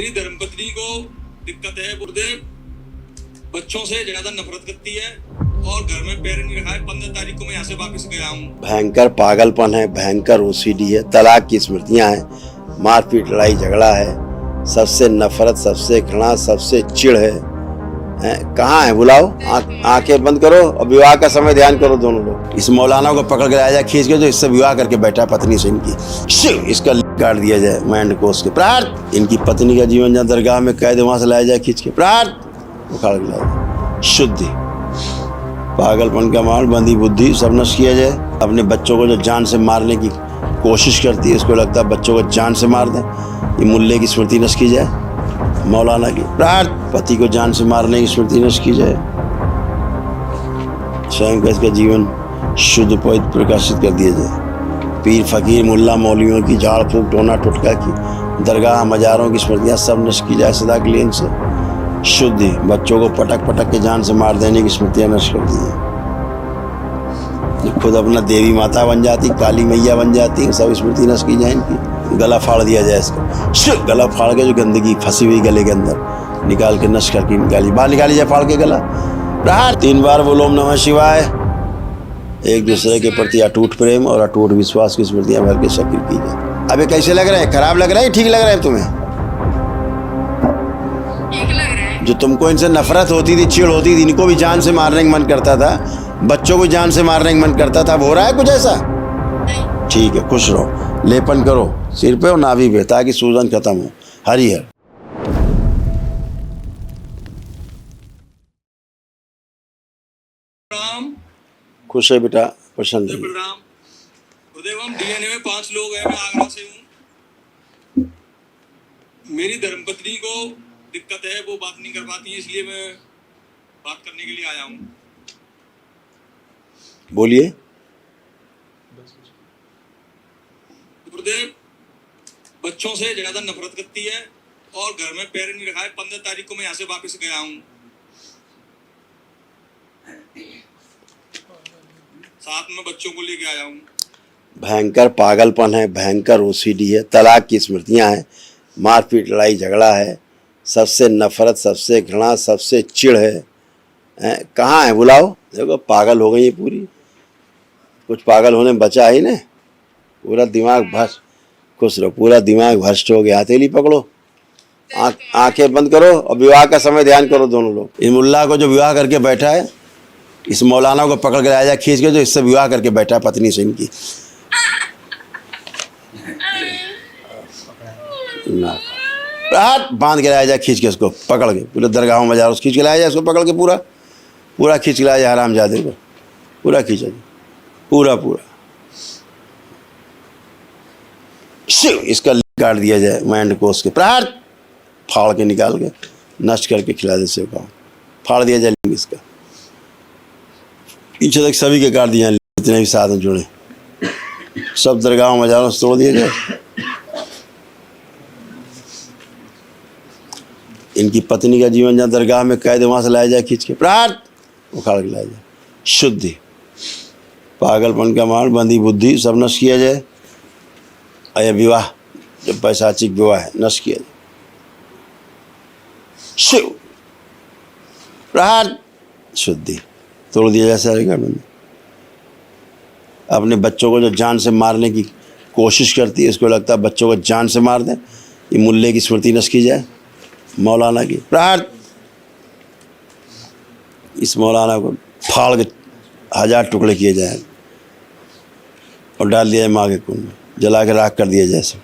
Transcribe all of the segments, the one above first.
मेरी धर्मपत्नी को दिक्कत है, गुरुदेव बच्चों से ज्यादा नफरत करती है और घर में पैर नहीं रखा है। 15 तारीख को मैं यहाँ से वापस गया हूँ। भयंकर पागलपन है, भयंकर ओसीडी है, तलाक की स्मृतियां हैं, मारपीट लड़ाई झगड़ा है, सबसे नफरत, सबसे घृणा, सबसे चिढ़ है। कहाँ है? बुलाओ, आंखें बंद करो और विवाह का समय ध्यान करो दोनों लोग। इस मौलाना को पकड़ के लाया जाए खींच के, जो इससे विवाह करके बैठा पत्नी से इनकी, इसका काट दिया जाए माइंड कोस के प्रार्थ। इनकी पत्नी का जीवन जहाँ दरगाह में कैद, वहां से लाया जाए खींच के प्रार्थ, उखाड़ के लाया जाए। शुद्धि, पागलपन का माल, बंदी बुद्धि सब नष्ट किया जाए। अपने बच्चों को जो जान से मारने की कोशिश करती है, इसको लगता है बच्चों को जान से मार दें, ये मुल्ले की स्मृति नष्ट की जाए। मौलाना की प्रार्थ, पति को जान से मारने की स्मृति नष्ट की जाए। स्वयं का इसका जीवन शुद्ध पवित्र प्रकाशित कर दिया जाए। पीर फकीर मुल्ला मौलवियों की झाड़ फूक टोना टुटका की दरगाह मजारों की स्मृतियाँ सब नष्ट की जाए सदा के लिए। इनसे शुद्धि, बच्चों को पटक पटक के जान से मार देने की स्मृतियाँ नष्ट कर दी है। खुद अपना देवी माता बन जाती, काली मैया बन जाती, सब स्मृति नष्ट की जाए इनकी। गला फाड़ दिया जाए इसका, गला फाड़ के जो गंदगी फंसी हुई गले के अंदर निकाल के नष्ट करके निकाली, बाहर निकाली जाए फाड़ के गला। प्रहार 3 बार बोलो ओम नमः शिवाय। एक दूसरे के प्रति अटूट प्रेम और अटूट विश्वास की स्मृतियां भर के सक्रिय की जाए। अब ये कैसे लग रहे हैं? खराब लग रहा है, ठीक लग रहा है तुम्हें? ठीक लग रहा है। जो तुमको इनसे नफरत होती थी, चिढ़ होती थी, इनको भी जान से मारने का मन करता था, बच्चों को जान से मारने का मन करता था, अब हो रहा है कुछ ऐसा? ठीक है, खुश रहो। लेपन करो सिर पे और नाभि पे ताकि सूजन खत्म हो। हरिहर। राम खुश है बेटा, प्रसन्न है। प्रणाम गुरुदेव। हम डीएनए में 5 लोग हैं, मैं आगरा से हूँ। मेरी धर्मपत्नी को दिक्कत है, वो बात नहीं कर पाती है, इसलिए मैं बात करने के लिए आया हूँ। बोलिए। गुरुदेव बच्चों से ज्यादा नफरत करती है और घर में पैर नहीं रखा है। 15 तारीख को मैं यहाँ से वापस गया हूँ। साथ में बच्चों को लेके आया हूँ। भयंकर पागलपन है, भयंकर ओसीडी है, तलाक की स्मृतियां हैं, मारपीट लड़ाई झगड़ा है, सबसे नफरत, सबसे घृणा, सबसे चिढ़ है। कहाँ है? बुलाओ। देखो पागल हो गई है पूरी, कुछ पागल होने बचा ही ना, पूरा दिमाग भ्रष्ट। खुश रहो, पूरा दिमाग भ्रष्ट हो गया। हथेली पकड़ो, आंखें बंद करो और विवाह का समय ध्यान करो दोनों लोग। इस मुल्ला को जो विवाह करके बैठा है, इस मौलाना को पकड़ के लाया जाए खींच के, जो इससे विवाह करके बैठा है पत्नी से इनकी। बांध के लाया जाए खींच के, उसको पकड़ के पूरे दरगाहों में जा रहा, खींच के लाया जाए, उसको पकड़ के पूरा पूरा खींच के लाया जाए। हरामजादे को पूरा खींचा जाए, पूरा पूरा इसका काट दिया जाए माइंड कोस के प्रार्थ, फाड़ के निकाल के नष्ट करके खिला दे से फाड़ दिया जाए इसका। पीछे तक सभी के काट दिया, जितने भी साथ में जुड़े सब दरगाहों मजारों से तोड़ दिए जाए। इनकी पत्नी का जीवन जहाँ दरगाह में कैद, वहां से लाया जाए खींच के प्रार्थ, उखाड़ के लाया जाए। शुद्धि, पागलपन का माल, बंदी बुद्धि सब नष्ट किया जाए। अय विवाह जो पैशाचिक विवाह है नष्ट किया जाए। शिव प्रार्थ, शुद्धि तोड़ दिया जाए सारे गठबंधन। अपने बच्चों को जो जान से मारने की कोशिश करती है, इसको लगता है बच्चों को जान से मार दें, ये मुल्ले की स्मृति नष्ट की जाए। मौलाना की प्रार्थ, इस मौलाना को फाड़ के 1000 टुकड़े किए जाए और डाल दिया जाए माँ के कुंड में, जला के राख कर दिया जाए सब।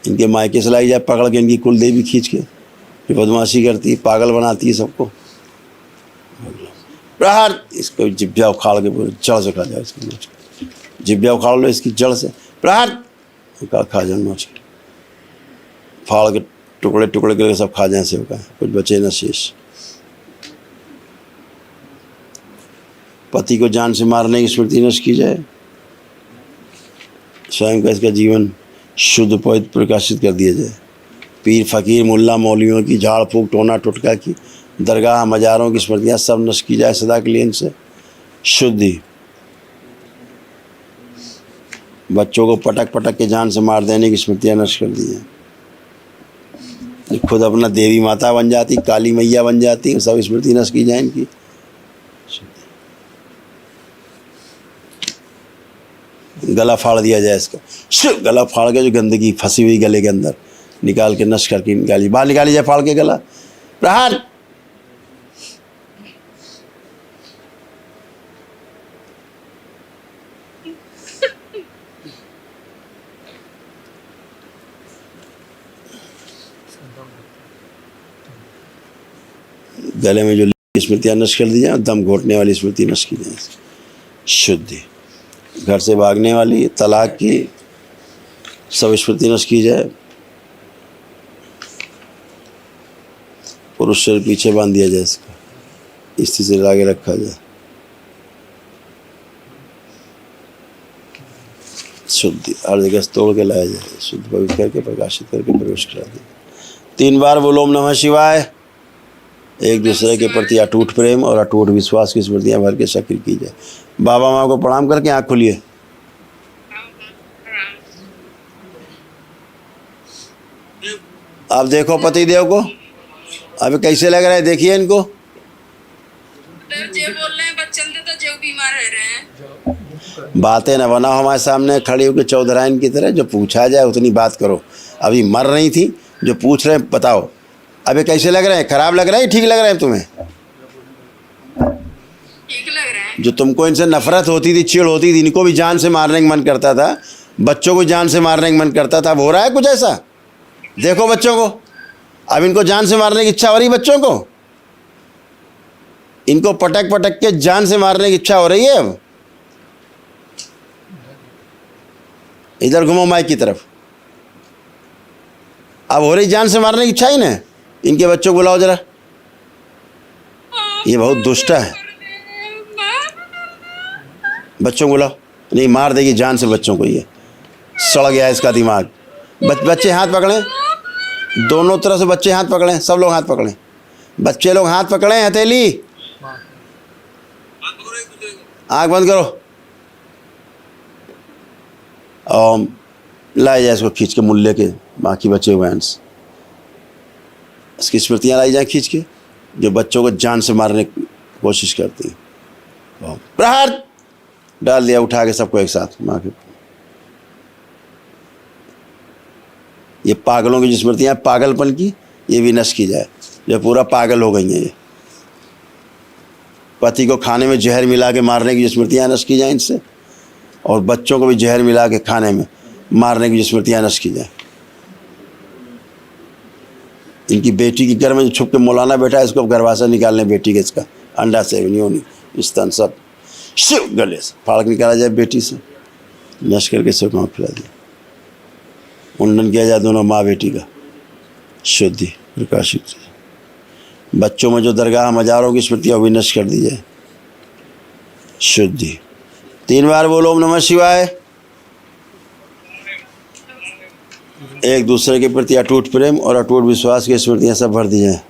इनके मायके से लाई जाए पकड़ के, इनकी कुल देवी खींच के, जो बदमाशी करती है, पागल बनाती है सबको। प्रहार, इसको जिब्या उखाड़ के पूरे जड़ से खा जाए। इसकी जिब्या उखाड़ लो इसकी जड़ से, प्रहार खा जाए नोच के, फाड़ के टुकड़े टुकड़े करके सब खा जाए सेव का, कुछ बचे न शेष। पति को जान से मारने की स्मृति नष्ट की जाए। स्वयं का इसका जीवन शुद्ध पवित्र प्रकाशित कर दिया जाए। पीर फकीर मुल्ला मौलवियों की झाड़ फूक टोना टुटका की दरगाह मजारों की स्मृतियाँ सब नष्ट की जाए सदा के लिए। इनसे शुद्धि, बच्चों को पटक पटक के जान से मार देने की स्मृतियाँ नष्ट कर दी हैं। खुद अपना देवी माता बन जाती, काली मैया बन जाती, सब स्मृति नष्ट की जाए इनकी। गला फाड़ दिया जाए इसका, गला फाड़ के जो गंदगी फंसी हुई गले के अंदर निकाल के नष्ट करके निकाली, बाहर निकाली जाए फाड़ के गला। प्रहार। गले में जो स्मृतियां नष्ट कर दी जाए, दम घोटने वाली स्मृति नष्ट की जाए। शुद्धि। घर से भागने वाली, तलाक की सब स्मृति नष्ट की जाए। पुरुष से पीछे बांध दिया जाए इसका, स्त्री से आगे रखा जाए। शुद्धि। हर जगह से तोड़ के लाया जाए, शुद्ध पवित्र करके प्रकाशित करके प्रवेश करा दिया। 3 बार बोलो ओम नमः शिवाय। एक दूसरे के प्रति अटूट प्रेम और अटूट विश्वास की स्मृतियां भर के सक्रिय की जाए। बाबा माँ को प्रणाम करके आँख खोलिए। अब देखो पति देव को, अभी कैसे लग रहा है, देखिए इनको। जे बोल रहे हैं बच्चन दे तो जो बीमार रह रहे हैं। बातें न बनाओ हमारे सामने खड़ी होकर चौधराइन की तरह, जो पूछा जाए उतनी बात करो। अभी मर रही थी, जो पूछ रहे हैं बताओ। अभी कैसे लग रहे हैं, खराब लग रहा है, ठीक लग रहा है तुम्हें? ठीक लग रहा है। जो तुमको इनसे नफरत होती थी, चिढ़ होती थी, इनको भी जान से मारने का मन करता था, बच्चों को जान से मारने का मन करता था, अब हो रहा है कुछ ऐसा? देखो बच्चों को, अब इनको जान से मारने की इच्छा हो रही है बच्चों को, इनको पटक पटक के जान से मारने की इच्छा हो रही है। अब इधर घुमो माइक की तरफ। अब हो रही जान से मारने की इच्छा ही ना। इनके बच्चों को बुलाओ जरा, ये बहुत दुष्ट है। बच्चों को बुलाओ, नहीं मार देगी जान से बच्चों को, ये सड़ गया है इसका दिमाग। बच्चे हाथ पकड़ें, दोनों तरफ से बच्चे हाथ पकड़ें, सब लोग हाथ पकड़ें, बच्चे लोग हाथ पकड़ें। हथेली, आँख बंद करो। और लाई जाए इसको खींच के, मुल्ले के बाकी बचे हुए अंश, इसकी स्मृतियाँ लाई जाए खींच के, जो बच्चों को जान से मारने की कोशिश करती हैं। प्रहार। डाल दिया उठा के सबको एक साथ माँ के। ये पागलों की जो स्मृतियाँ पागलपन की, ये भी नष्ट की जाए, जो पूरा पागल हो गई हैं। ये पति को खाने में जहर मिला के मारने की जो स्मृतियाँ नष्ट की जाए इनसे, और बच्चों को भी जहर मिला के खाने में मारने की जो स्मृतियाँ नष्ट की जाए। इनकी बेटी की घर में जो छुप के मौलाना बैठा है, इसको गर्भाशय निकालने बेटी के, इसका अंडा से योनि स्तन सब शिव गले से फाड़ के निकाला जाए बेटी से, नष्ट करके सब गाँव खिला दिया। मुंडन किया जाए दोनों माँ बेटी का, शुद्धि प्रकाशित। बच्चों में जो दरगाह मजारों की स्मृतियाँ भी नष्ट कर दी जाए। शुद्धि। 3 बार बोलो ओम नमः शिवाय। एक दूसरे के प्रति अटूट प्रेम और अटूट विश्वास की स्मृतियाँ सब भर दी जाए।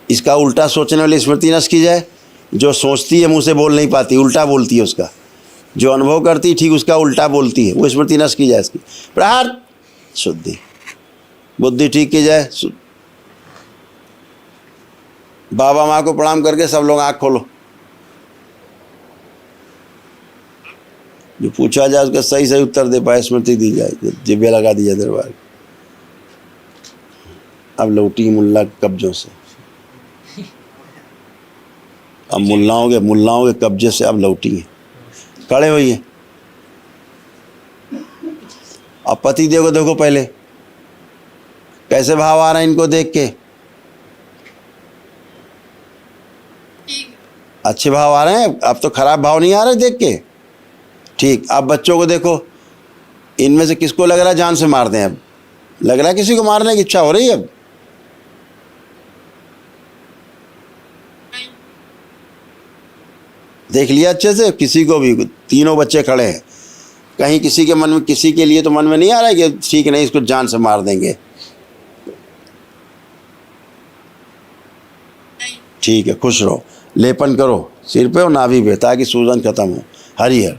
इसका उल्टा सोचने वाली स्मृति नष्ट की जाए। जो सोचती है मुंह से बोल नहीं पाती, उल्टा बोलती है उसका। जो अनुभव करती ठीक उसका उल्टा बोलती है, वो स्मृति नष्ट की जाए इसकी। प्रहार। शुद्धि। बुद्धि ठीक की जाए। बाबा माँ को प्रणाम करके सब लोग आँख खोलो। जो पूछा जाए उसका सही सही उत्तर दे पाए, स्मृति दी जाए, जिब्या लगा दी जाए दरबार। अब लौटी मुल्ला कब्जों से, अब मुल्लाओं के कब्जे से अब लौटी है। खड़े होइए। अब पति देव को देखो, पहले कैसे भाव आ रहे हैं इनको देख के। अच्छे भाव आ रहे हैं, अब तो खराब भाव नहीं आ रहे देख के। ठीक। अब बच्चों को देखो, इनमें से किसको लग रहा है जान से मार दें? अब लग रहा है किसी को मारने की इच्छा हो रही है। अब देख लिया अच्छे से, किसी को भी। तीनों बच्चे खड़े हैं, कहीं किसी के मन में, किसी के लिए तो मन में नहीं आ रहा है कि ठीक नहीं इसको जान से मार देंगे। ठीक है, खुश रहो। लेपन करो सिर पे और नाभि पे, ताकि सूजन खत्म हो। हरिहर।